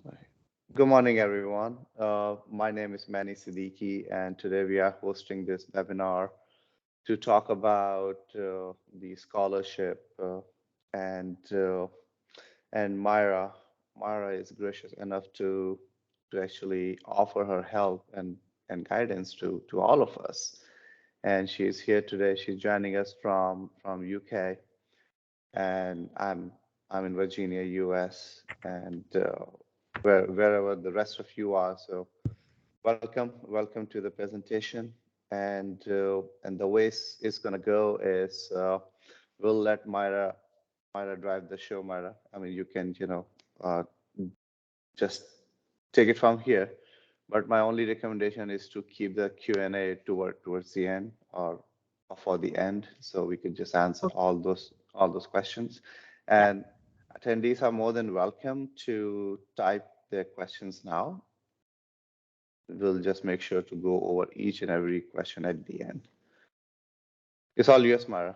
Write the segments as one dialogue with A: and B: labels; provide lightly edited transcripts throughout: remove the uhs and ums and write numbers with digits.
A: Right. Good morning, everyone. My name is Manny Siddiqui, and today we are hosting this webinar to talk about the scholarship and and Maira is gracious enough to actually offer her help and guidance to all of us. And she's here today. She's joining us from UK, and I'm in Virginia, US, and wherever the rest of you are. So welcome to the presentation. And the way it's gonna go is we'll let Myra drive the show. Myra, I mean, you can uh, just take it from here. But my only recommendation is to keep the Q&A towards the end or for the end, so we could just answer all those questions. And attendees are more than welcome to type their questions now. We'll just make sure to go over each and every question at the end. It's all yours, Mara.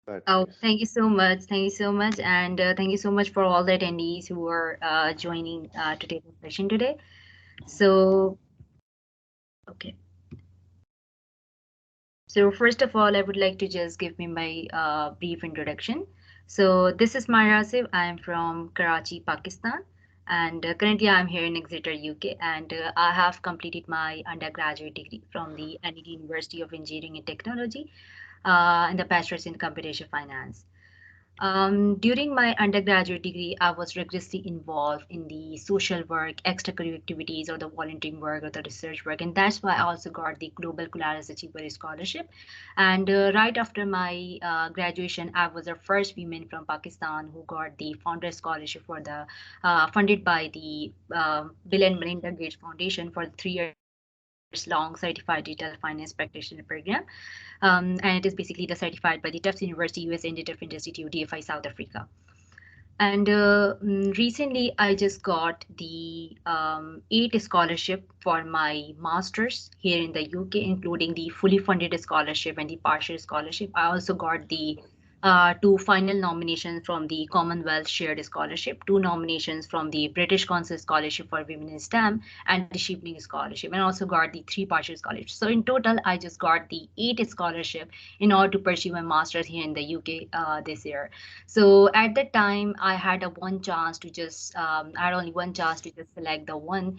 A: Go ahead,
B: Oh,
A: please.
B: thank you so much. Thank you so much. And thank you so much for all the attendees who are joining today's session today. So, okay. So first of all, I would like to just give me my brief introduction. So this is Maira Asif. I am from Karachi, Pakistan. And currently I'm here in Exeter, UK. And I have completed my undergraduate degree from the NED University of Engineering and Technology and the Bachelor's in Computational Finance. During my undergraduate degree, I was rigorously involved in the social work, extracurricular activities, or the volunteering work, or the research work, and that's why I also got the Global Colaris Achiever Scholarship. And right after my graduation, I was the first woman from Pakistan who got the Founder Scholarship for the funded by the Bill and Melinda Gates Foundation for the 3 years long Certified Digital Finance Practitioner Program, and it is basically the certified by the Tufts University, US Independent Institute, DFI, South Africa. And recently, I just got the eight scholarship for my masters here in the UK, including the fully funded scholarship and the partial scholarship. I also got the two final nominations from the Commonwealth Shared Scholarship, two nominations from the British Council Scholarship for Women in STEM, and the Chevening Scholarship, and also got the three partial scholarships. So in total, I just got the eight scholarship in order to pursue my masters here in the UK this year. So at that time, I had a one chance to just I had only one chance to just select the one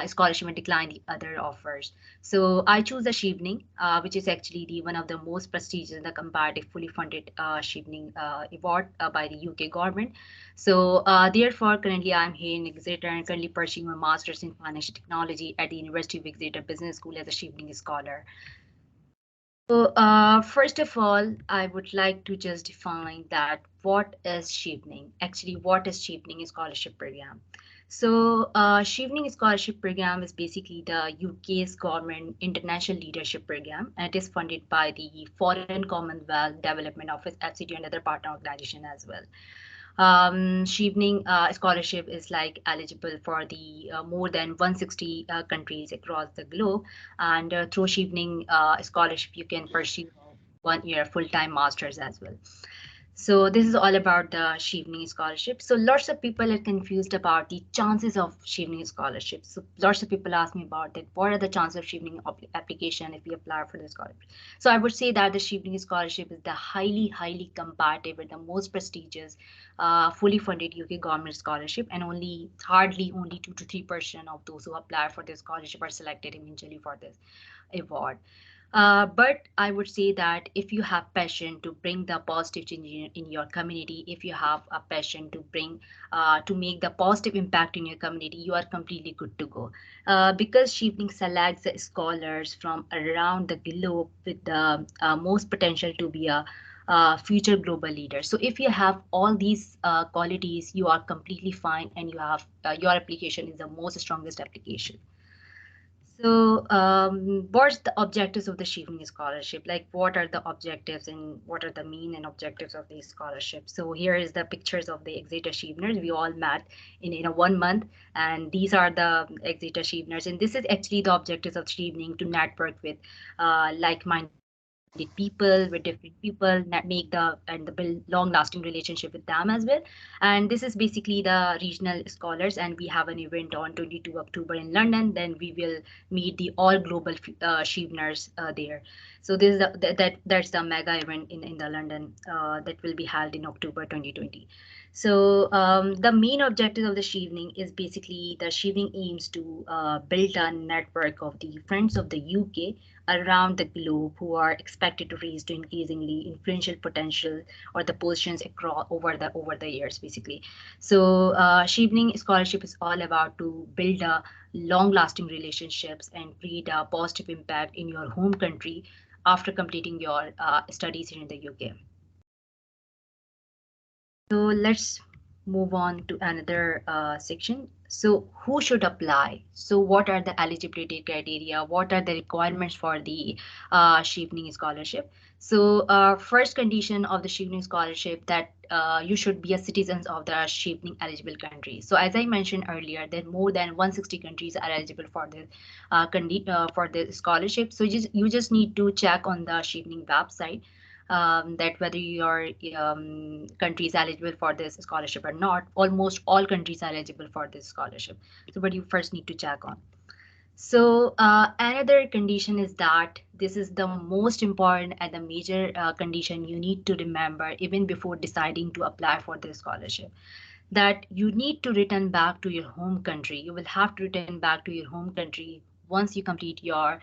B: scholarship and decline the other offers. So I choose the Chevening, which is actually the one of the most prestigious and the comparative fully funded Chevening award by the UK government. So therefore, currently I'm here in Exeter and currently pursuing my master's in financial technology at the University of Exeter Business School as a Chevening scholar. So, first of all, I would like to just define that what is Chevening? Actually, what is Chevening Scholarship Program? So, Chevening Scholarship Program is basically the UK's government international leadership program, and it is funded by the Foreign Commonwealth Development Office, FCD, and other partner organization as well. Chevening scholarship is like eligible for the more than 160 countries across the globe, and through Chevening scholarship you can pursue 1 year full-time masters as well. So this is all about the Chevening scholarship. So lots of people are confused about the chances of Chevening scholarship. So lots of people ask me about that. What are the chances of Chevening application if we apply for the scholarship? So I would say that the Chevening scholarship is the highly competitive and the most prestigious, fully funded UK government scholarship, and only 2 to 3% of those who apply for this scholarship are selected eventually for this award. But I would say that if you have passion to bring the positive change in your community, if you have a passion to bring to make the positive impact in your community, you are completely good to go. Because Chevening selects the scholars from around the globe with the most potential to be a future global leader. So if you have all these qualities, you are completely fine, and you have your application is the most strongest application. So, what's the objectives of the Chevening Scholarship? Like, what are the objectives and what are the mean and objectives of these scholarships? So, here is the pictures of the Exeter Cheveners. We all met in a 1 month, and these are the Exeter Cheveners. And this is actually the objectives of Chevening to network with like-minded individuals people with different people, make the and the build long lasting relationship with them as well. And this is basically the regional scholars, and we have an event on 22 October in London. Then we will meet the all global Cheveners there. So this is that's the mega event in the London that will be held in October 2020. So the main objective of the Chevening is basically the Chevening aims to build a network of the friends of the UK around the globe who are expected to raise to increasingly influential potential or the positions across over the years basically. So Chevening scholarship is all about to build a long lasting relationships and create a positive impact in your home country after completing your studies here in the UK. So let's move on to another section. So who should apply? So what are the eligibility criteria? What are the requirements for the Chevening scholarship? So first condition of the Chevening scholarship that you should be a citizen of the Chevening eligible country. So as I mentioned earlier, that more than 160 countries are eligible for the for the scholarship. So you just need to check on the Chevening website that whether your country is eligible for this scholarship or not. Almost all countries are eligible for this scholarship. So, but you first need to check on. So, another condition is that this is the most important and the major condition you need to remember even before deciding to apply for this scholarship, that you need to return back to your home country. You will have to return back to your home country once you complete your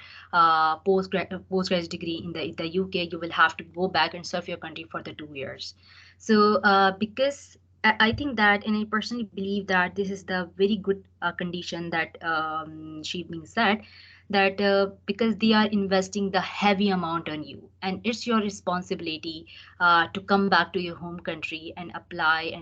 B: postgraduate degree in the UK. You will have to go back and serve your country for the 2 years. So because I think that, and I personally believe that this is the very good condition that she being said, that because they are investing the heavy amount on you, and it's your responsibility to come back to your home country and apply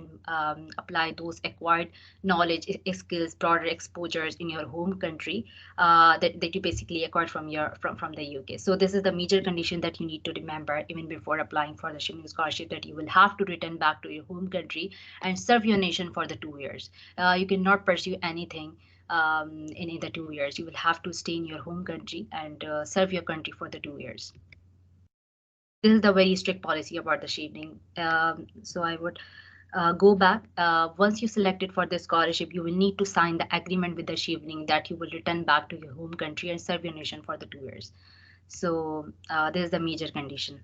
B: those acquired knowledge, skills, broader exposures in your home country that you basically acquired from the UK. So this is the major condition that you need to remember even before applying for the Chevening scholarship, that you will have to return back to your home country and serve your nation for the 2 years. You cannot pursue anything in the 2 years. You will have to stay in your home country and serve your country for the 2 years. This is the very strict policy about the Chevening. So I would go back. Once you selected for the scholarship, you will need to sign the agreement with the Chevening that you will return back to your home country and serve your nation for the 2 years. So this is the major condition.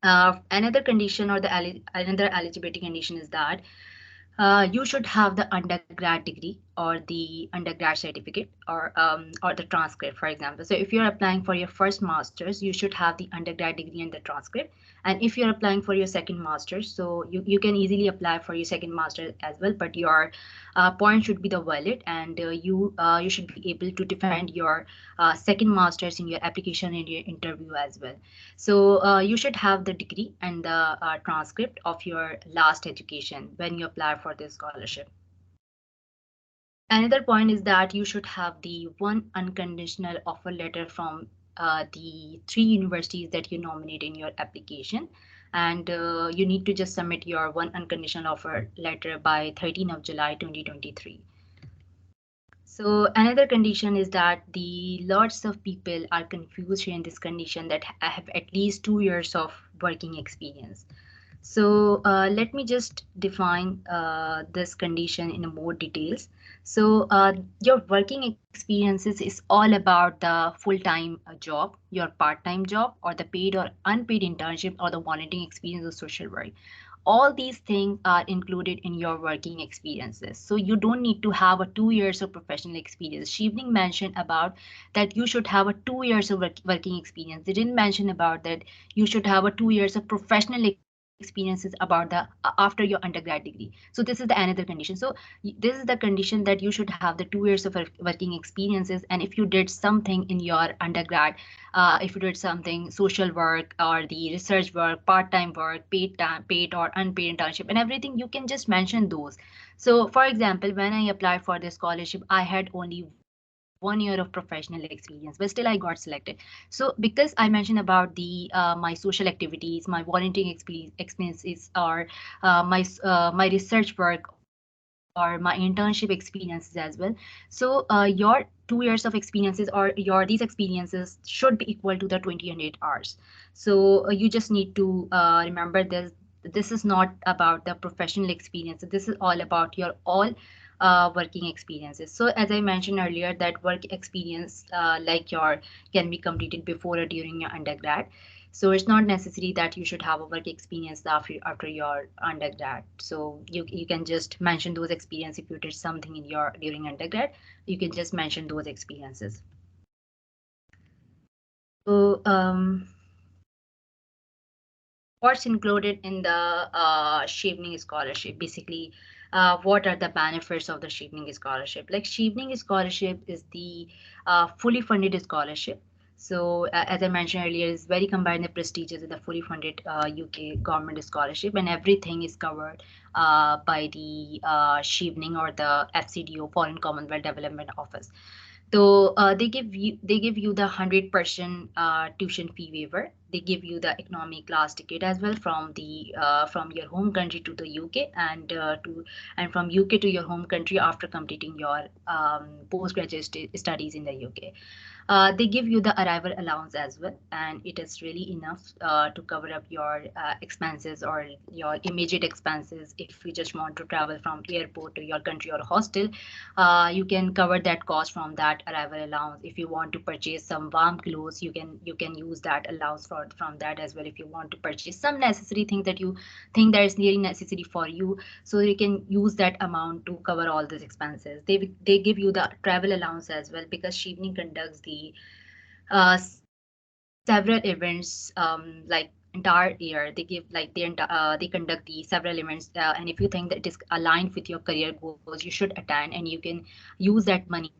B: Another condition or another eligibility condition is that you should have the undergrad degree or the undergrad certificate or the transcript, for example. So if you're applying for your first master's, you should have the undergrad degree and the transcript. And if you're applying for your second master's, so you can easily apply for your second master as well, but your point should be the valid, and you should be able to defend your second master's in your application and your interview as well. So you should have the degree and the transcript of your last education when you apply for this scholarship. Another point is that you should have the one unconditional offer letter from the three universities that you nominate in your application. And you need to just submit your one unconditional offer letter by 13th of July 2023. So another condition is that the lots of people are confused here in this condition that have at least 2 years of working experience. So let me just define this condition in more details. So your working experiences is all about the full-time job, your part-time job, or the paid or unpaid internship, or the volunteering experience or social work. All these things are included in your working experiences. So you don't need to have a 2 years of professional experience. Chevening mentioned about that you should have a 2 years of working experience. They didn't mention about that you should have a 2 years of professional experiences about the after your undergrad degree. So this is the another condition. So this is the condition that you should have the 2 years of working experiences. And if you did something in your undergrad, if you did something social work or the research work, part-time work, paid or unpaid internship and everything, you can just mention those. So for example, when I applied for this scholarship, I had only 1 year of professional experience, but still I got selected. So because I mentioned about the my social activities, my volunteering experiences, or my research work, or the or my internship experiences as well. So your 2 years of experiences or your these experiences should be equal to the 28 hours. So you just need to remember this. This is not about the professional experience. This is all about your all working experiences. So as I mentioned earlier, that work experience like your can be completed before or during your undergrad. So it's not necessary that you should have a work experience after your undergrad. So you can just mention those experience if you did something in your during undergrad. You can just mention those experiences. So what's included in the Chevening Scholarship? Basically, what are the benefits of the Chevening Scholarship? Like Chevening Scholarship is the fully funded scholarship. So as I mentioned earlier, it's very combined the prestigious and the fully funded UK government scholarship, and everything is covered by the Chevening or the FCDO, Foreign Commonwealth Development Office. So they give you the 100% tuition fee waiver. They give you the economy class ticket as well from the from your home country to the UK, and from UK to your home country after completing your postgraduate studies in the UK. They give you the arrival allowance as well, and it is really enough to cover up your expenses or your immediate expenses. If you just want to travel from airport to your country or hostel, you can cover that cost from that arrival allowance. If you want to purchase some warm clothes, you can use that allowance from that as well. If you want to purchase some necessary thing that you think that is really necessary for you, so you can use that amount to cover all these expenses. They give you the travel allowance as well, because Shivni conducts the several events like entire year. They give like they conduct the several events, and if you think that it is aligned with your career goals, you should attend, and you can use that money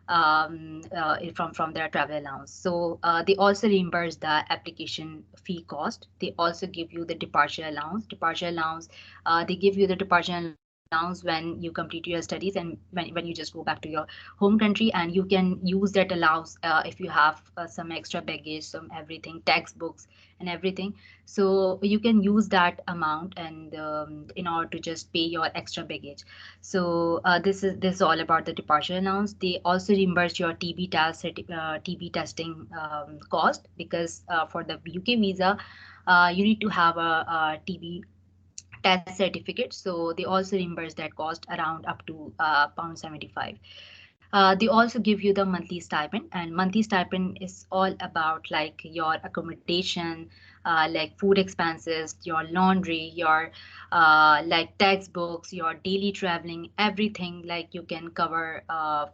B: from their travel allowance. So they also reimburse the application fee cost. They also give you the departure allowance. They give you the departure allowance when you complete your studies, and when you just go back to your home country, and you can use that allowance if you have some extra baggage, some everything, textbooks and everything. So you can use that amount and in order to just pay your extra baggage. So this is all about the departure allowance. They also reimburse your TB testing cost, because for the UK visa, you need to have a TB test certificate. So they also reimburse that cost around up to pound 75. They also give you the monthly stipend, and monthly stipend is all about like your accommodation, like food expenses, your laundry, your like textbooks, your daily traveling, everything like you can cover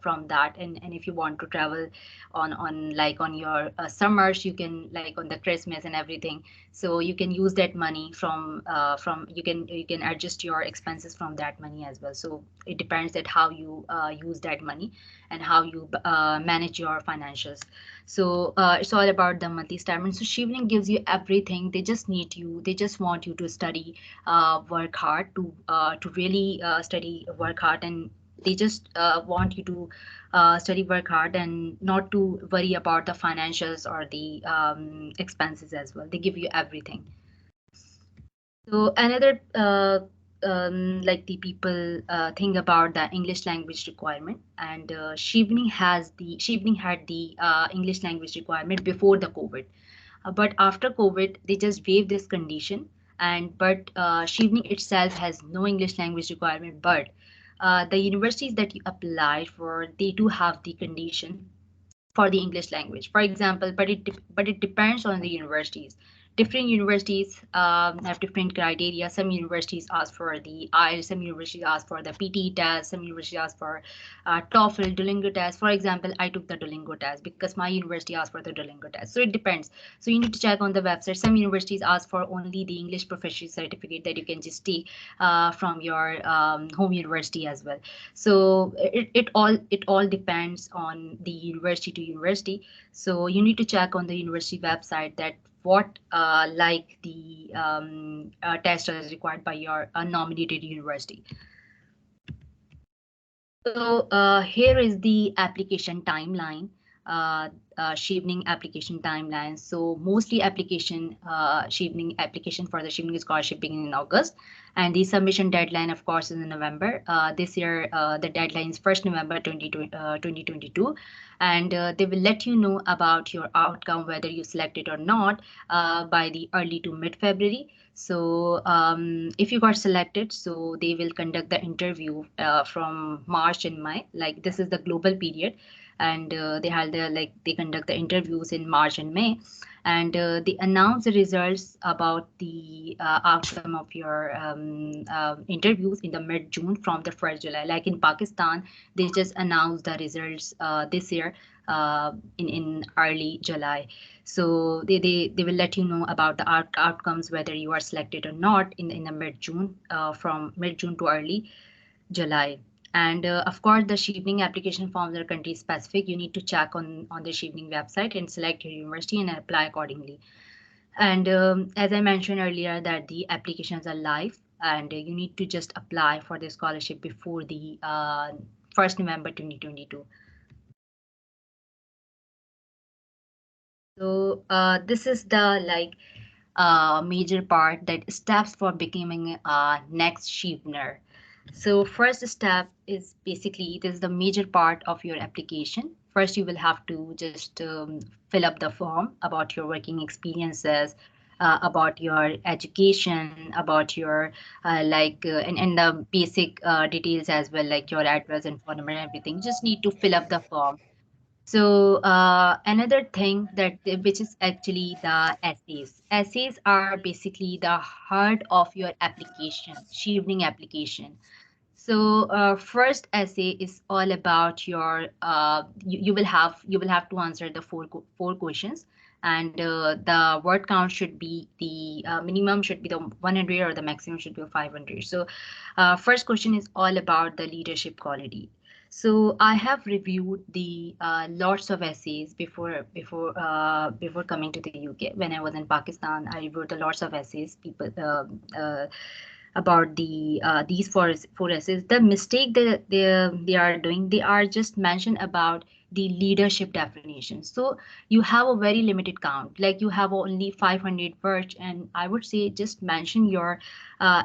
B: from that. And if you want to travel on like on your summers, you can like on the Christmas and everything. So you can use that money from you can adjust your expenses from that money as well. So it depends that how you use that money and how you manage your financials. So it's all about the monthly stipend. So Shivling gives you everything. They just want you to study, work hard, to really study, work hard, and they just want you to study, work hard, and not to worry about the financials or the expenses as well. They give you everything. So another like the people think about the English language requirement, and Shivning had the English language requirement before the COVID, but after COVID they just waived this condition, and but Shivning itself has no English language requirement, but the universities that you apply for, they do have the condition for the English language. For example, but it depends on the universities. Different universities have different criteria. Some universities ask for the IELTS, some universities ask for the PT test, some universities ask for TOEFL, Duolingo test. For example, I took the Duolingo test because my university asked for the Duolingo test. So it depends. So you need to check on the website. Some universities ask for only the English proficiency certificate that you can just take from your home university as well. So it all depends on the university to university. So you need to check on the university website that what like the test is required by your nominated university. So here is the application timeline. uh, Chevening application timeline. So mostly Chevening application for the Chevening scholarship begin in August, and the submission deadline, of course, is in November. This year, the deadline is 1st November 2022, and they will let you know about your outcome, whether you select it or not, by the early to mid February. So if you got selected, so they will conduct the interview from March and May. Like this is the global period, and they conduct the interviews in March and May, and they announce the results about the outcome of your interviews in the mid June from the 1st July. Like in Pakistan, they just announced the results this year in early July. So they will let you know about the outcomes, whether you are selected or not, in the mid June, from mid June to early July. And of course, the Chevening application forms are country specific. You need to check on the Chevening website and select your university and apply accordingly. And as I mentioned earlier, that the applications are live, and you need to just apply for the scholarship before the 1st November 2022. So this is the major part, that steps for becoming a next Chevener. So first step is basically, this is the major part of your application. First, you will have to just fill up the form about your working experiences, about your education, about your and the basic details as well, like your address and phone number and everything. You just need to fill up the form. So another thing which is actually the essays. Essays are basically the heart of your application, Chevening application. So first essay is all about your you will have to answer the four questions, and the word count should be the minimum should be the 100, or the maximum should be 500. So first question is all about the leadership quality. So I have reviewed the lots of essays before coming to the UK. When I was in Pakistan, I reviewed the lots of essays people about these four essays. The mistake that they are doing, they are just mentioned about the leadership definition. So you have a very limited count, like you have only 500 words, and I would say just mention your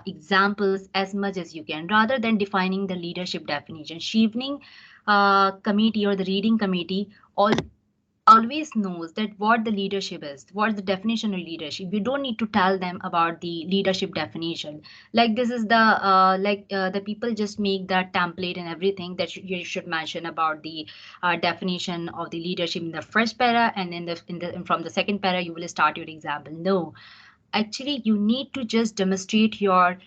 B: examples as much as you can, rather than defining the leadership definition. Chevening committee, or the reading committee, all always knows that what the leadership is, what the definition of leadership. You don't need to tell them about the leadership definition. Like this is the people just make that template and everything, that you should mention about the definition of the leadership in the first para, and from the second para you will start your example. No, actually you need to just demonstrate your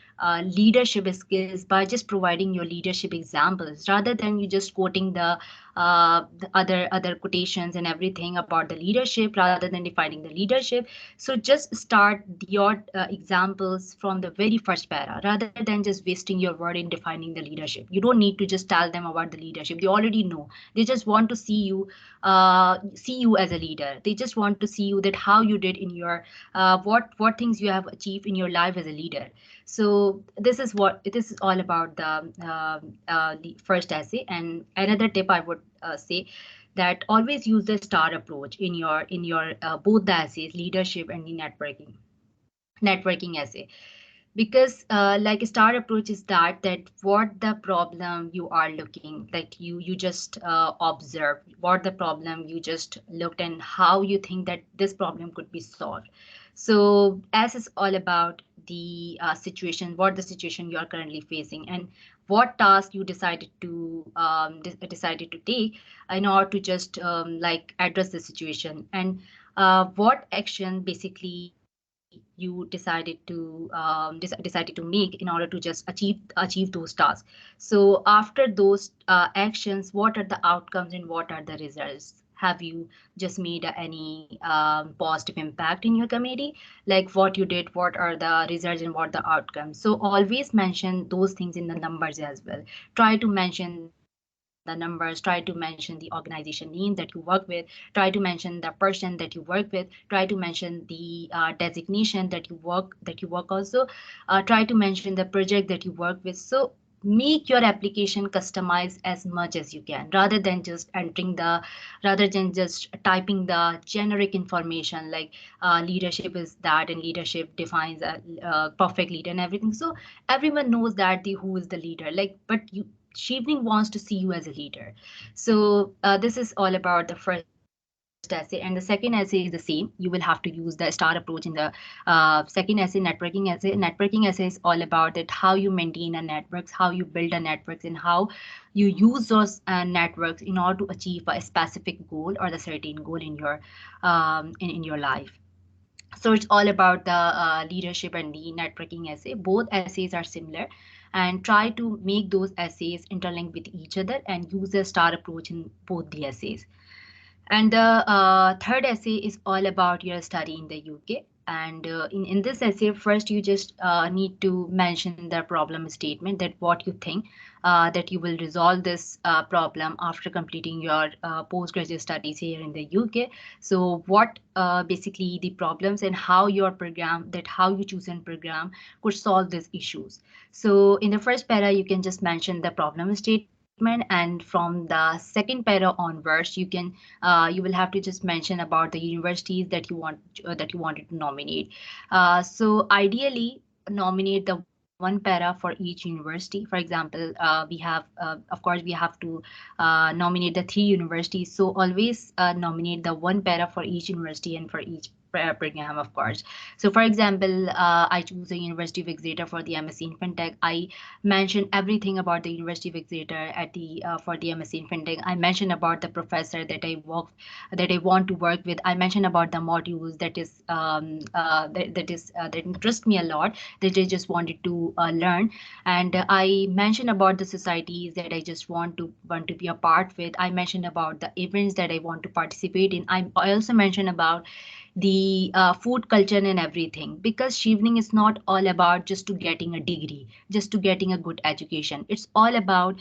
B: leadership skills by just providing your leadership examples, rather than you just quoting the other quotations and everything about the leadership, rather than defining the leadership. So just start your examples from the very first para, rather than just wasting your word in defining the leadership. You don't need to just tell them about the leadership. They already know. They just want to see you as a leader. They just want to see you, that how you did in your what things you have achieved in your life as a leader. So this is all about the first essay. And another tip I would say, that always use the star approach in your both the essays, leadership and the networking essay. Because like a star approach is that what the problem you are looking, like you just observe what the problem you just looked, and how you think that this problem could be solved. So as is all about the situation, what the situation you are currently facing, and what task you decided to take in order to just address the situation, and what action basically you decided to make in order to just achieve those tasks. So after those actions, what are the outcomes and what are the results? Have you just made any positive impact in your committee? Like what you did, what are the results and what the outcomes? So always mention those things in the numbers as well. Try to mention the numbers, try to mention the organization name that you work with, try to mention the person that you work with, try to mention the designation that you work also, try to mention the project that you work with. So make your application customized as much as you can, rather than just typing the generic information like leadership is that and leadership defines a perfect leader and everything. So everyone knows that the who is the leader, like, but you, Chevening wants to see you as a leader. So this is all about the first essay, and the second essay is the same. You will have to use the STAR approach in the second essay, networking essay. Networking essay is all about it, how you maintain a networks, how you build a networks, and how you use those networks in order to achieve a specific goal or the certain goal in your in your life. So it's all about the leadership and the networking essay. Both essays are similar, and try to make those essays interlink with each other and use a STAR approach in both the essays. And the third essay is all about your study in the UK. And in this essay, first you just need to mention the problem statement, that what you think that you will resolve this problem after completing your postgraduate studies here in the UK. So what basically the problems and how your program, that how you choose a program could solve these issues. So in the first para, you can just mention the problem statement, and from the second para onwards, you will have to just mention about the universities that you wanted to nominate. So ideally, nominate the one para for each university. For example, of course we have to nominate the three universities. So always nominate the one para for each university and for each program, of course. So for example, I choose a University of Exeter for the MSc in FinTech. I mention everything about the University of Exeter at the for the MSc in FinTech. I mention about the professor that I want to work with. I mention about the modules that interest me a lot, that I just wanted to learn, and I mention about the societies that I want to be a part with. I mention about the events that I want to participate in. I also mention about the food culture and everything, because Chevening is not all about just to getting a degree, just to getting a good education. It's all about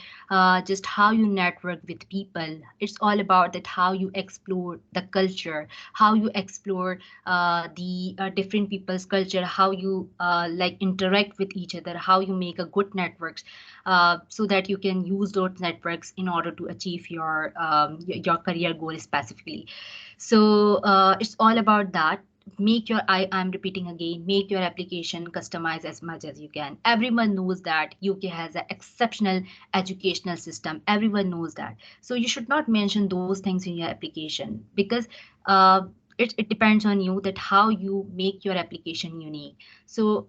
B: just how you network with people. It's all about that how you explore the culture, how you explore the different people's culture, how you like interact with each other, how you make a good networks, so that you can use those networks in order to achieve your career goal specifically. So it's all about that. I'm repeating again, make your application customized as much as you can. Everyone knows that UK has an exceptional educational system. Everyone knows that. So you should not mention those things in your application, because uh, it depends on you that how you make your application unique. So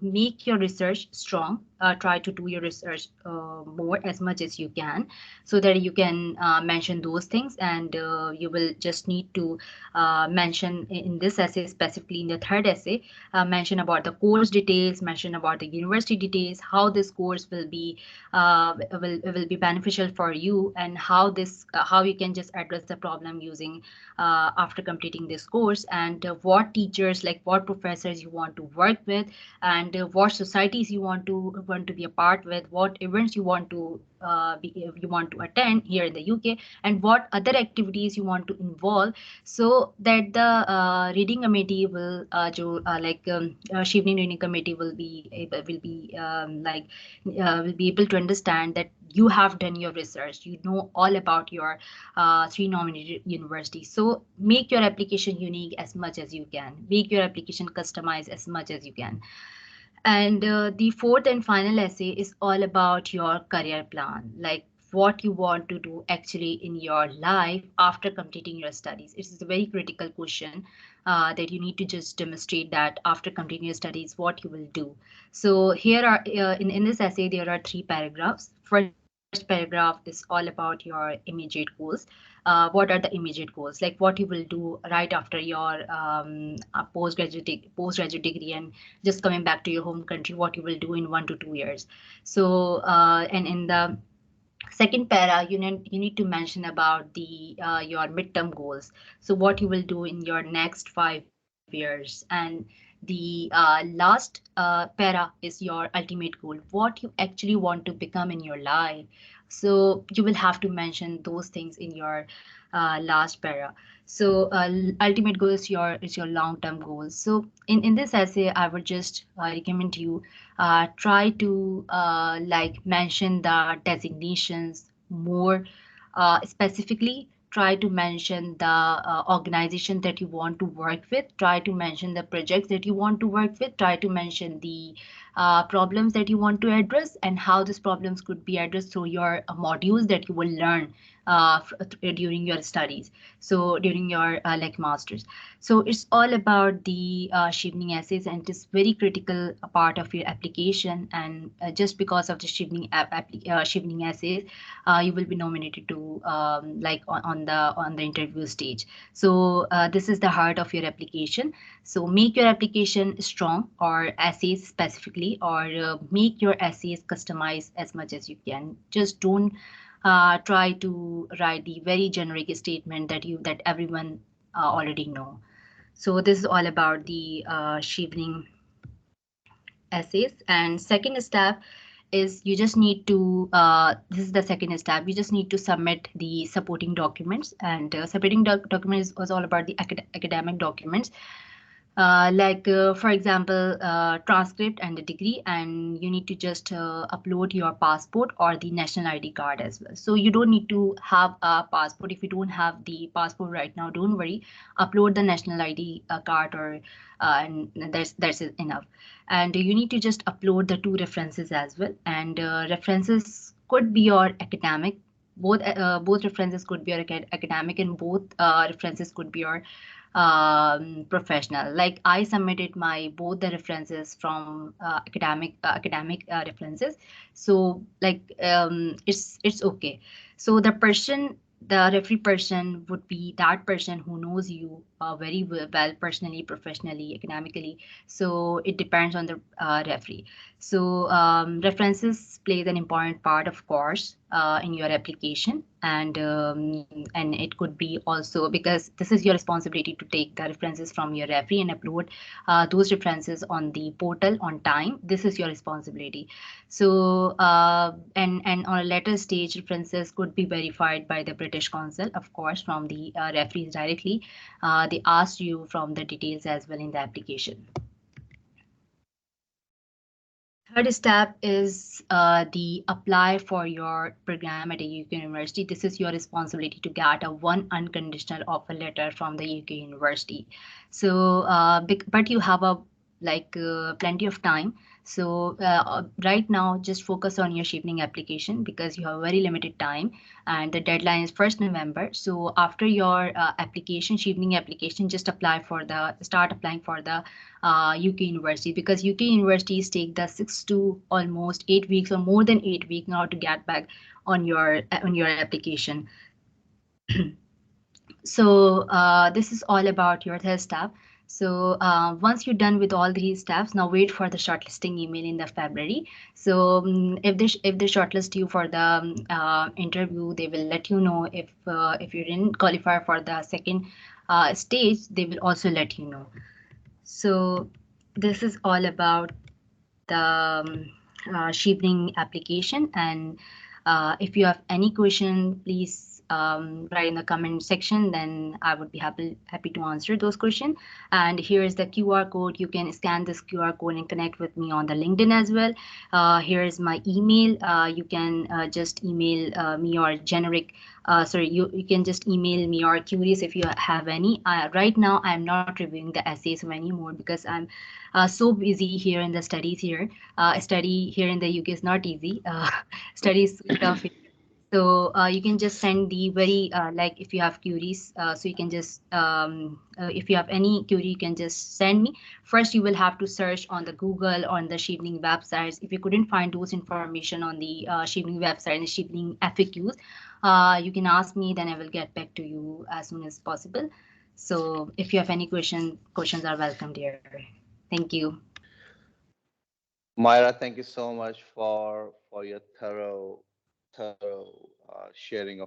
B: make your research strong. Try to do your research more as much as you can, so that you can mention those things. And you will just need to mention in this essay, specifically in the third essay, mention about the course details, mention about the university details, how this course will be beneficial for you, and how you can just address the problem using after completing this course, and what teachers, like what professors you want to work with, and what societies you want to be a part with, what events you want to attend here in the UK, and what other activities you want to involve, so that the reading committee Shivni reading committee will be able to understand that you have done your research, you know all about your three nominated universities. So make your application unique as much as you can, make your application customized as much as you can. And the fourth and final essay is all about your career plan, like what you want to do actually in your life after completing your studies. It is a very critical question that you need to just demonstrate that after completing your studies, what you will do. So here are in this essay, there are three paragraphs. First paragraph is all about your immediate goals. What are the immediate goals? Like what you will do right after your postgraduate degree and just coming back to your home country, what you will do in 1 to 2 years. So and in the second para, you need to mention about the your midterm goals. So what you will do in your next 5 years, and the last para is your ultimate goal, what you actually want to become in your life. So you will have to mention those things in your last para. So ultimate goal is your long term goal. So in this essay, I would just recommend you try to like mention the designations more specifically. Try to mention the organization that you want to work with. Try to mention the projects that you want to work with. Try to mention the problems that you want to address and how these problems could be addressed through your modules that you will learn during your studies, so during your like masters. So it's all about the Chevening essays, and it is very critical a part of your application. And just because of the Chevening essays, you will be nominated to like on the interview stage. So this is the heart of your application. So make your application strong, or essays specifically, or make your essays customized as much as you can. Just don't try to write the very generic statement that everyone already know. So this is all about the Chevening essays. And second step is you just need to this is the second step, you just need to submit the supporting documents. And supporting documents was all about the academic documents, for example, transcript and a degree. And you need to just upload your passport or the national ID card as well. So you don't need to have a passport. If you don't have the passport right now, don't worry, upload the national ID card, or and that's enough. And you need to just upload the two references as well. And references could be your academic, both references could be your academic, and both references could be your professional. Like I submitted my both the references from academic references. So like it's okay. So the referee person would be that person who knows you very well, personally, professionally, academically. So it depends on the referee. So references plays an important part, of course, in your application. And it could be also because this is your responsibility to take the references from your referee and upload those references on the portal on time. This is your responsibility. So and on a later stage, references could be verified by the British Council, of course, from the referees directly. They asked you from the details as well in the application. Third step is the apply for your program at a UK university. This is your responsibility to get a one unconditional offer letter from the UK university. So, but you have a plenty of time. So right now, just focus on your Chevening application because you have very limited time, and the deadline is 1st November. So after your application, Chevening application, just start applying for the UK university, because UK universities take the 6 to almost 8 weeks or more than 8 weeks now to get back on your application. So this is all about your third step. So once you're done with all these steps, now wait for the shortlisting email in the February. So if they shortlist you for the interview, they will let you know. If you didn't qualify for the second stage, they will also let you know. So this is all about the Chevening application. And if you have any question, please write in the comment section. Then I would be happy to answer those questions. And here is the QR code. You can scan this QR code and connect with me on the LinkedIn as well. Here is my email. You can just email me or generic. You can just email me or queries if you have any. Right now, I'm not reviewing the essays anymore because I'm so busy here in the studies here. Study here in the UK is not easy. Study is so tough. So you can just send the very like if you have queries. So you can just if you have any query, you can just send me. First, you will have to search on the Google, on the Chevening websites. If you couldn't find those information on the Chevening website and the Chevening FAQs, you can ask me. Then I will get back to you as soon as possible. So if you have any questions are welcome there. Thank you.
A: Myra, thank you so much for your thorough sharing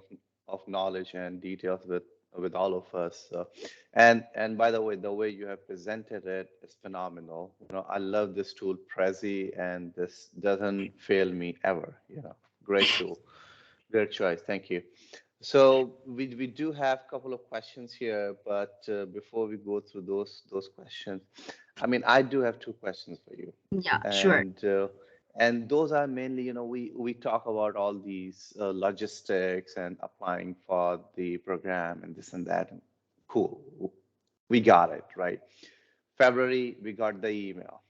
A: of knowledge and details with with all of us. And by the way you have presented it is phenomenal. I love this tool, Prezi, and this doesn't fail me ever. Great tool, great choice. Thank you. So we do have a couple of questions here, but before we go through those questions, I mean, I do have two questions for you,
B: Yeah, sure.
A: and uh, and those are mainly, we talk about all these logistics and applying for the program and this and that. And cool, we got it, right? February, we got the email.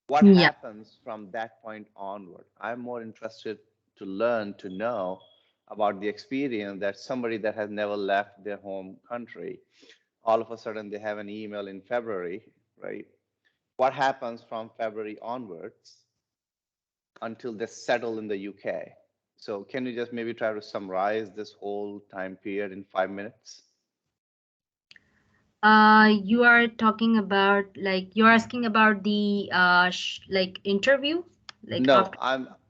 A: What
B: Yeah.
A: happens from that point onward? I'm more interested to learn, to know about the experience that somebody that has never left their home country, all of a sudden they have an email in February, right? What happens from February onwards until they settle in the UK? So can you just maybe try to summarize this whole time period in 5 minutes?
B: You are talking about like you're asking about the like interview, like
A: No,
B: after.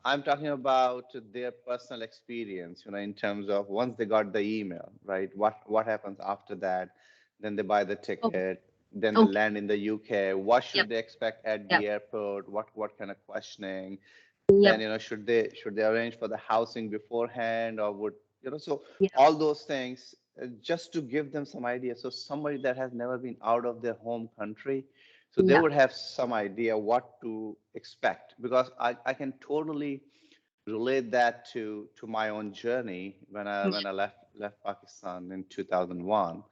A: I'm talking about their personal experience, in terms of once they got the email, right? What happens after that? Then they buy the
B: Okay.
A: ticket, then they
B: Okay.
A: land in the UK. What
B: Yep.
A: should they expect at
B: Yep.
A: the airport? What kind of questioning? Then,
B: Yep.
A: should they arrange for the housing beforehand, or would, so
B: Yep.
A: all those things, just to give them some idea. So somebody that has never been out of their home country, so they
B: Yeah.
A: would have some idea what to expect, because I can totally relate that to my own journey when I
B: Yeah.
A: when I left Pakistan in 2001.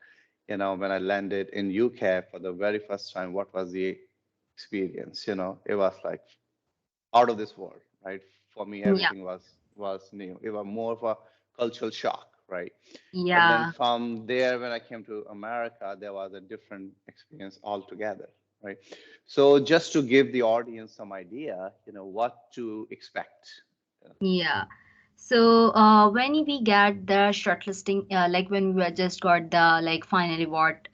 A: When I landed in UK for the very first time, what was the experience? It was like out of this world, right? For me,
B: Yeah.
A: everything was new. It was more of a cultural shock, right? But then
B: Yeah.
A: from there, when I came to America, there was a different experience altogether, right? So just to give the audience some idea, what to expect.
B: Yeah. So when we get the shortlisting, like when we just got the like final reward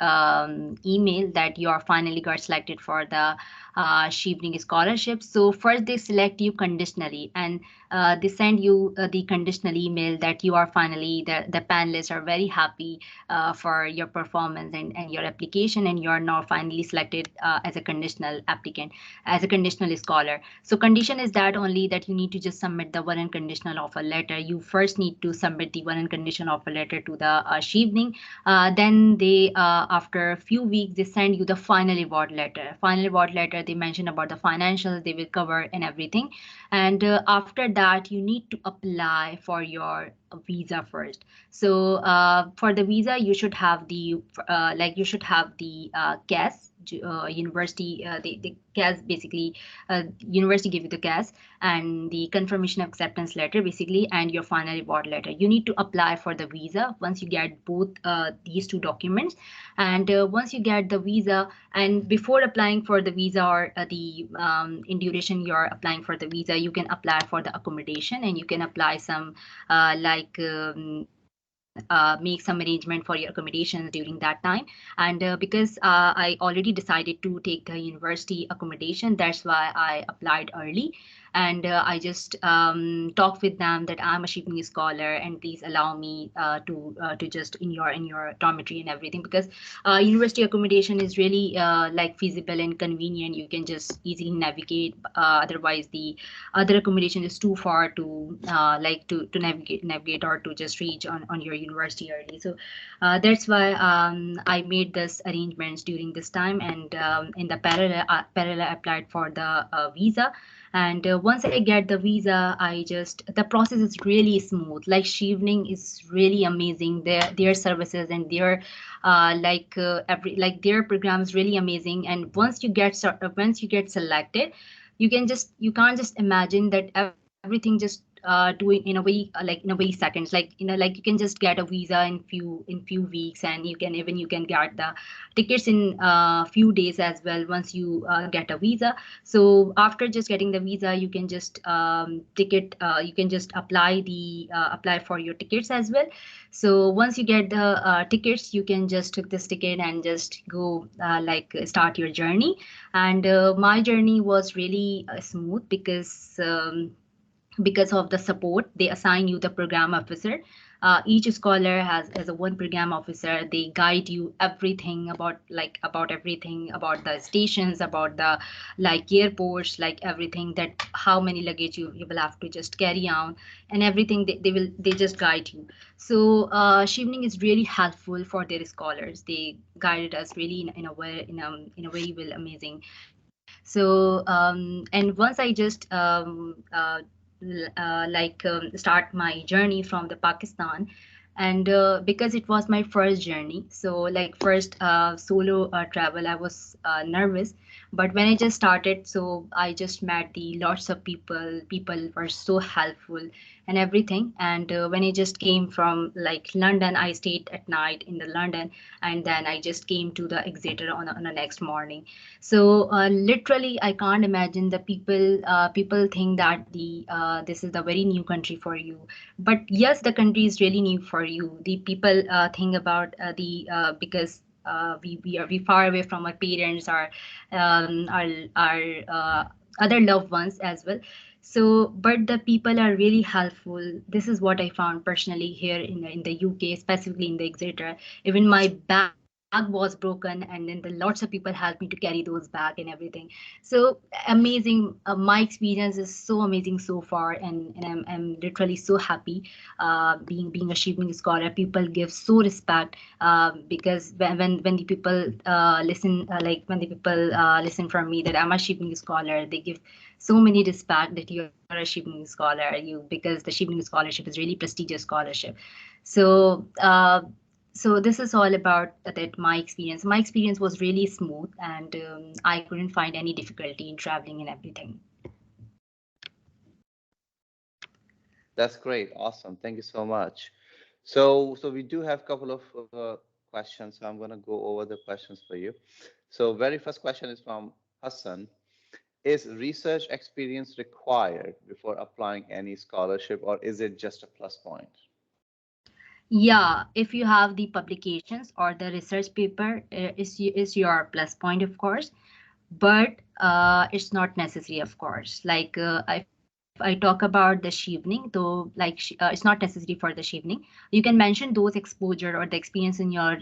B: email that you are finally got selected for the Chevening Scholarship. So first they select you conditionally, and they send you the conditional email that you are finally the panelists are very happy for your performance and your application, and you are now finally selected as a conditional applicant, as a conditional scholar. So condition is that only that you need to just submit the one unconditional offer letter. You first need to submit the one unconditional offer letter to the Chevening. Then they, after a few weeks, they send you the final reward letter. Final reward letter, they mention about the financials they will cover and everything. And after that, you need to apply for your visa first. So for the visa, you should have the you should have the CAS university. The CAS basically university give you the CAS and the confirmation of acceptance letter basically, and your final reward letter. You need to apply for the visa once you get both these two documents. And once you get the visa, and before applying for the visa or the in duration you're applying for the visa, you can apply for the accommodation, and you can apply some you can make some arrangement for your accommodations during that time. And because I already decided to take the university accommodation, that's why I applied early. And I just talked with them that I'm a shipping scholar, and please allow me to just in your dormitory and everything, because university accommodation is really like feasible and convenient. You can just easily navigate. Otherwise, the other accommodation is too far to to navigate or to just reach on your university early. So that's why I made this arrangements during this time. And in the parallel I applied for the visa. And once I get the visa, I just the process is really smooth. Like Chevening is really amazing. Their services and their every like their program is really amazing. And once you get selected, you can't just imagine that everything just doing in a very in a very seconds, like you can just get a visa in few weeks, and you can get the tickets in few days as well once you get a visa. So after just getting the visa, you can just you can just apply for your tickets as well. So once you get the tickets, you can just took this ticket and just go start your journey. And my journey was really smooth because because of the support they assign you the program officer. Each scholar has a one program officer. They guide you everything about, like, about everything about the stations, about the, like, airports, like everything, that how many luggage you will have to just carry on, and everything. They just guide you. So Chevening is really helpful for their scholars. They guided us really in a way, in a very well amazing. So and once I just start my journey from the Pakistan, and because it was my first journey, so like first solo travel, I was nervous. But when I just started, so I just met the lots of people. People were so helpful and everything. And when I just came from like London, I stayed at night in the London, and then I just came to the Exeter on the next morning. So literally, I can't imagine the people. People think that this is the very new country for you, but yes, the country is really new for you. The people think about the because we far away from our parents, our other loved ones as well. So, but the people are really helpful. This is what I found personally here in the UK, specifically in the Exeter. Even my bag was broken, and then the lots of people helped me to carry those bag and everything. So amazing. My experience is so amazing so far, and I'm literally so happy being a Chevening scholar. People give so respect because when the people listen, like when the people listen from me that I'm a Chevening scholar, they give so many respect that you are a Chevening scholar, because the Chevening scholarship is really prestigious scholarship. So so this is all about that my experience. My experience was really smooth, and I couldn't find any difficulty in traveling and everything.
A: That's great. Awesome. Thank you so much. So we do have a couple of questions. So I'm going to go over the questions for you. So very first question is from Hassan. Is research experience required before applying any scholarship, or is it just a plus point?
B: Yeah, if you have the publications or the research paper, is your plus point, of course. But it's not necessary, of course. Like if I talk about the Chevening, though, like it's not necessary for the Chevening. You can mention those exposure or the experience in your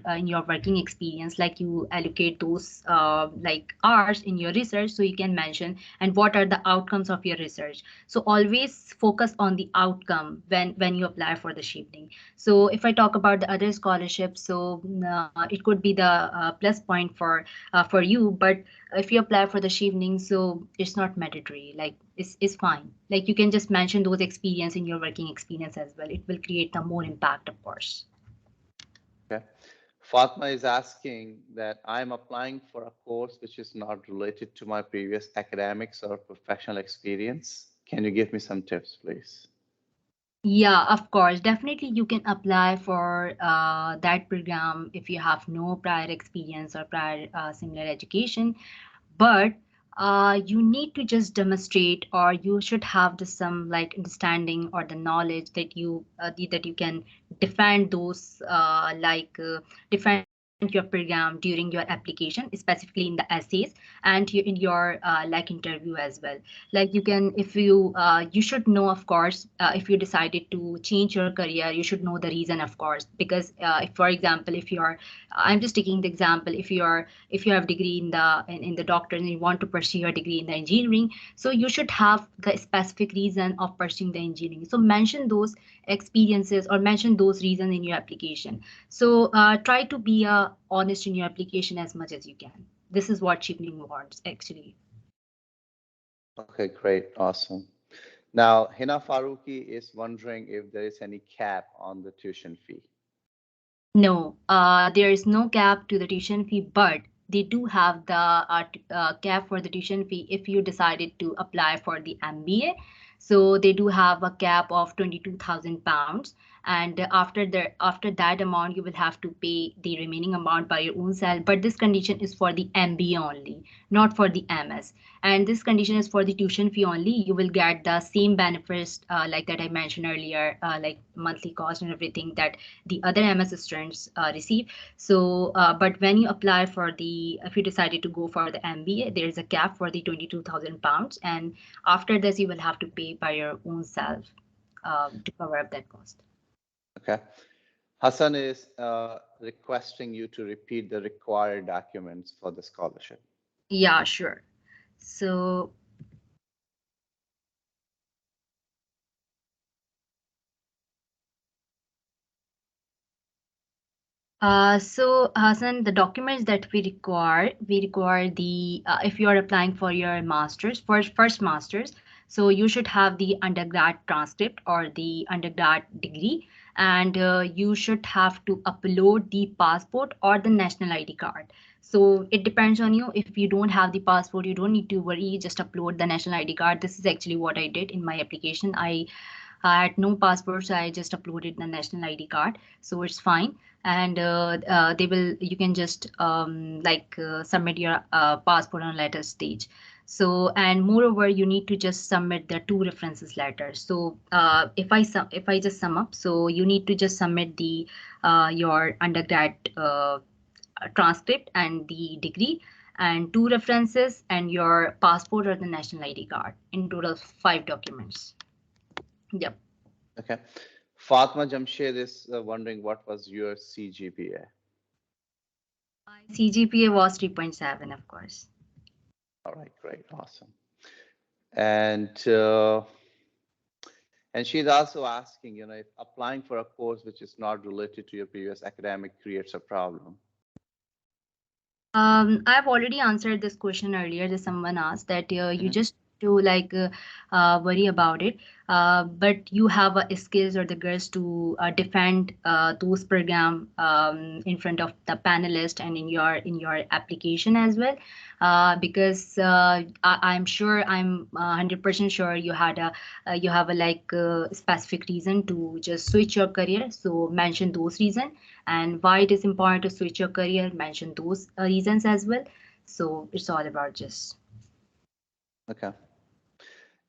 B: working experience, like you allocate those like hours in your research, so you can mention and what are the outcomes of your research. So always focus on the outcome when you apply for the Chevening. So if I talk about the other scholarships, so it could be the plus point for you. But if you apply for the Chevening, so it's not mandatory. Like it's fine. Like you can just mention those experience in your working experience as well. It will create the more impact, of course.
A: Okay. Fatma is asking that I'm applying for a course which is not related to my previous academics or professional experience. Can you give me some tips, please?
B: Yeah, of course. Definitely, you can apply for that program if you have no prior experience or prior similar education. But you need to just demonstrate, or you should have the some like understanding or the knowledge that that you can defend those defend your program during your application, specifically in the essays and in your like interview as well. Like you can, if you should know, of course, if you decided to change your career, you should know the reason, of course. Because if, for example, if you're I'm just taking the example, if you have degree in the doctor and you want to pursue your degree in the engineering, so you should have the specific reason of pursuing the engineering. So mention those experiences or mention those reasons in your application. So try to be honest in your application as much as you can. This is what Chevening wants, actually.
A: Okay, great. Awesome. Now, Hina Faruqi is wondering if there is any cap on the tuition fee.
B: No, there is no cap to the tuition fee, but they do have the cap for the tuition fee if you decided to apply for the MBA. So they do have a cap of £22,000. and after that amount you will have to pay the remaining amount by your own self. But this condition is for the MBA only, not for the MS. And this condition is for the tuition fee only. You will get the same benefits like that I mentioned earlier, like monthly cost and everything that the other MS students receive. So but when you apply for the, if you decided to go for the MBA, there is a cap for the 22,000 pounds, and after this you will have to pay by your own self to cover up that cost.
A: Okay. Hassan is requesting you to repeat the required documents for the scholarship.
B: Yeah, sure. So Hassan, the documents that we require the if you are applying for your master's, first master's, so you should have the undergrad transcript or the undergrad degree, and you should have to upload the passport or the national ID card. So it depends on you. If you don't have the passport, you don't need to worry. Just upload the national ID card. This is actually what I did in my application. I had no passport, so I just uploaded the national ID card, so it's fine. And they will, you can just submit your passport on later stage. So, and moreover, you need to just submit the two references letters. So if I just sum up, so you need to just submit the your undergrad transcript and the degree, and two references, and your passport or the national ID card. In total, 5 documents. Yep.
A: Okay. Fatma Jamshed is wondering what was your CGPA?
B: My CGPA was 3.7, of course.
A: All right, great, awesome. And she's also asking, if applying for a course which is not related to your previous academic creates a problem.
B: I've already answered this question earlier. That someone asked that you just to worry about it, but you have skills or the girls to defend those program in front of the panelist and in your application as well, because I'm sure, I'm 100% sure you had a you have a specific reason to just switch your career. So mention those reasons, and why it is important to switch your career, mention those reasons as well. So it's all about just.
A: Okay.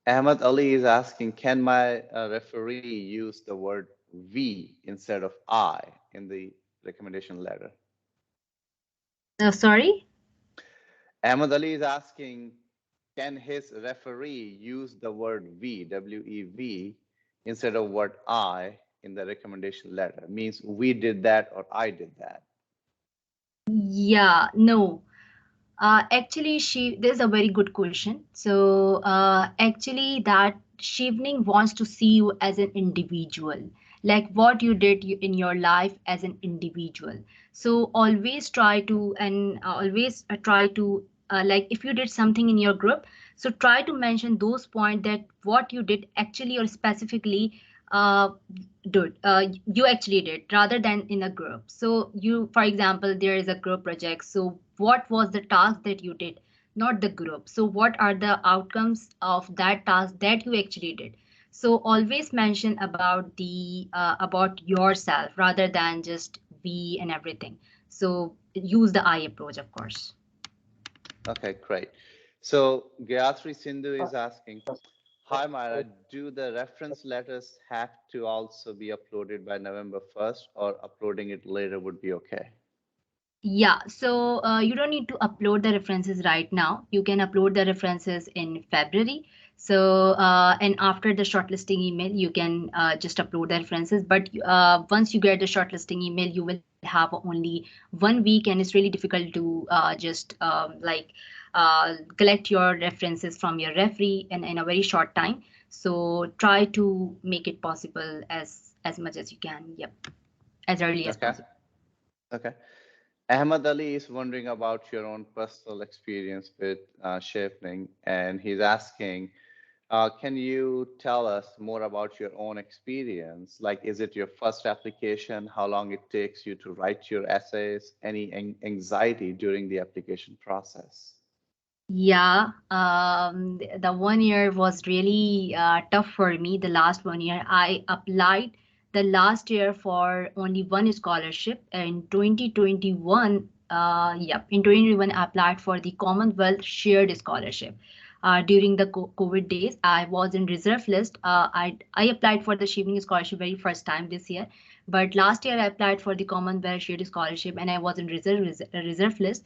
A: Ahmed Ali is asking, can my referee use the word we instead of I in the recommendation letter?
B: Sorry?
A: Ahmed Ali is asking, can his referee use the word we, W-E-V, instead of word I in the recommendation letter? Means we did that or I did that.
B: Yeah, no. Actually, there's a very good question. So, actually, that Chevening wants to see you as an individual, like what you did in your life as an individual. So, always try to, and always try to, like if you did something in your group, so try to mention those points that what you did actually or specifically uh, you actually did rather than in a group. So you, for example, there is a group project, so what was the task that you did, not the group? So what are the outcomes of that task that you actually did? So always mention about the about yourself rather than just we and everything. So use the I approach, of course.
A: Okay, great. So Gayatri Sindhu is asking, hi Maira, do the reference letters have to also be uploaded by November 1st or uploading it later would be okay?
B: Yeah, so you don't need to upload the references right now. You can upload the references in February. So, and after the shortlisting email, you can just upload the references. But once you get the shortlisting email, you will have only 1 week, and it's really difficult to just collect your references from your referee in a very short time. So try to make it possible as much as you can. Yep, as early as
A: Okay.
B: possible.
A: Okay. Ahmed Ali is wondering about your own personal experience with Chevening, and he's asking, can you tell us more about your own experience? Like, is it your first application? How long it takes you to write your essays? Any anxiety during the application process?
B: Yeah, the 1 year was really tough for me. The last 1 year, I applied the last year for only one scholarship. In 2021, in 2021, I applied for the Commonwealth Shared Scholarship. During the COVID days, I was in reserve list. I applied for the Chevening Scholarship very first time this year, but last year I applied for the Commonwealth Shared Scholarship and I was in reserve list.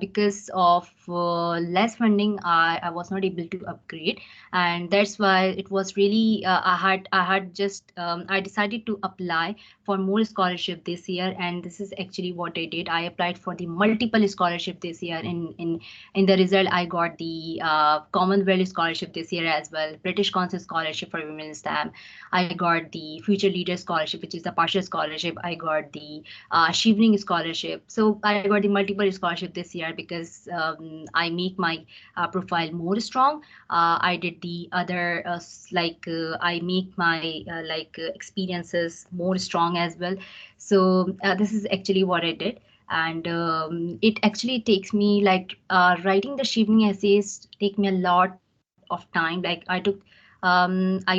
B: Because of less funding, I was not able to upgrade, and that's why it was really I had just I decided to apply for more scholarship this year, and this is actually what I did. I applied for the multiple scholarship this year. In the result, I got the Commonwealth Scholarship this year as well, British Council Scholarship for Women in STEM. I got the Future Leader Scholarship, which is the partial scholarship. I got the Chevening Scholarship. So I got the multiple scholarship this year because I make my profile more strong. I did the other I make my experiences more strong as well. So this is actually what I did, and it actually takes me writing the Chevening essays take me a lot of time. Like I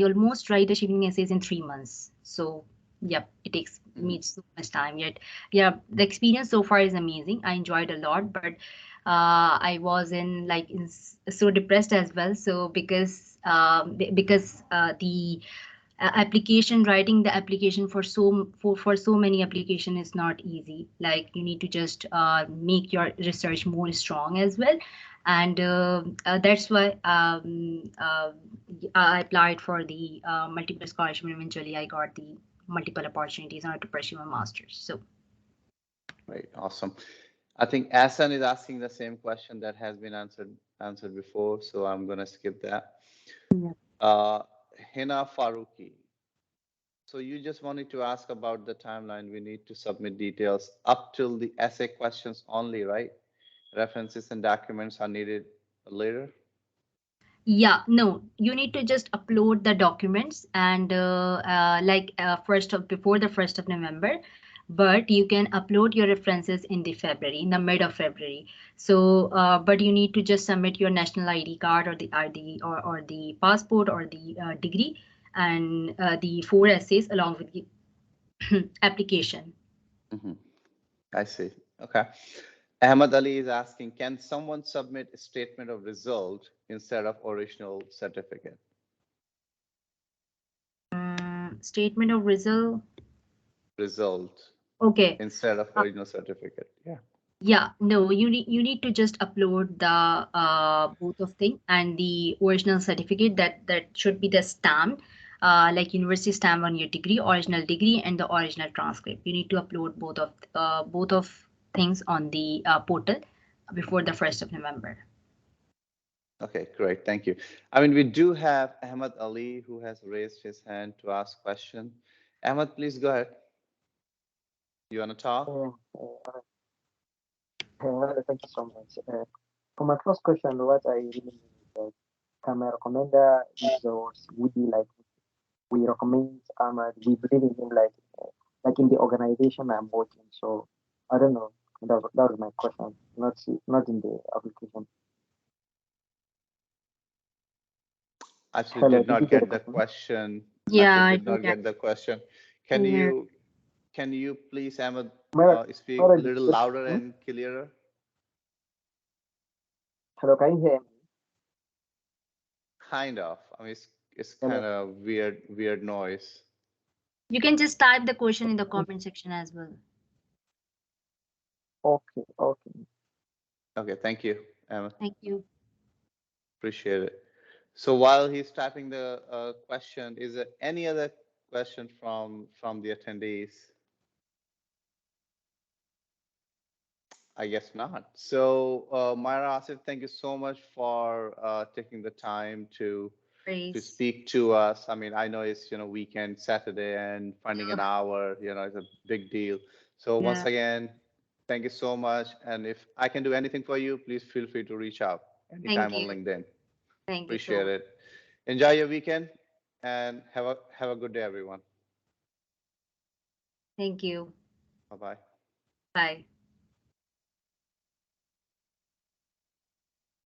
B: almost write the Chevening essays in 3 months. So yep, it takes me
A: Mhm.
B: so much time. Yet yeah, the experience so far is amazing. I enjoyed a lot, but I was so depressed as well. So because the application writing the application for so many application is not easy. Like you need to just make your research more strong as well, and that's why I applied for the multiple scholarship, and eventually I got the multiple opportunities in order to pursue my master's. So
A: Right, awesome. I think Asan is asking the same question that has been answered before, so I'm gonna skip that.
B: yeah.
A: Uh, Hina Faruqi. So you just wanted to ask about the timeline. We need to submit details up till the essay questions only, right? References and documents are needed later.
B: Yeah, no, you need to just upload the documents and first of before the 1st of November, but you can upload your references in the February, in the mid of February. So, but you need to just submit your national ID card or the ID or the passport or the degree and the 4 essays along with the application.
A: Hmm. I see. Okay. Ahmad Ali is asking, can someone submit a statement of result instead of original certificate?
B: Statement of result.
A: Result
B: Okay.
A: instead of
B: Uh,
A: original certificate. Yeah.
B: Yeah, no, you need to just upload the both of thing and the original certificate that should be the stamp, like university stamp on your degree, original degree, and the original transcript. You need to upload both of things on the portal before the 1st of November.
A: Okay, great. Thank you. I mean, we do have Ahmad Ali who has raised his hand to ask question. Ahmad, please go ahead. You want to talk?
C: Uh, Thank you so much. For my first question, what I really mean is that can my recommender resource would be like we recommend Ahmad, we believe in him like in the organization I'm working. So I don't know. That was my question, not in the application.
A: Actually,
C: Hello,
A: did
C: did you
A: not
C: get the
A: get the
C: question?
A: question.
B: Yeah,
A: Actually,
B: I
A: did
B: did
A: not
B: that.
A: get the question. Can
B: Yeah.
A: you please, Ahmad,
C: Maira,
A: speak
C: Maira,
A: a
C: did
A: little
C: you get the
A: louder
C: question?
A: and clearer?
C: Hello, can you hear me?
A: Kind of. I mean, it's kind
C: Hello.
A: of weird noise.
B: You can just type the question in the comment section as well.
C: Okay, okay.
A: Okay, thank you, Ahmad.
B: Thank you.
A: Appreciate it. So while he's typing the question, is there any other question from the attendees? I guess not. So Maira, Asif, thank you so much for taking the time to
B: Praise.
A: speak to us. I mean, I know it's weekend, Saturday, and finding an hour, is a big deal. So once
B: Yeah.
A: again, thank you so much. And if I can do anything for you, please feel free to reach out
B: Thank
A: anytime on
B: you.
A: LinkedIn.
B: Thank you so
A: Appreciate
B: much.
A: it. Enjoy your weekend and have a good day, everyone.
B: Thank you.
A: Bye bye.
B: Bye.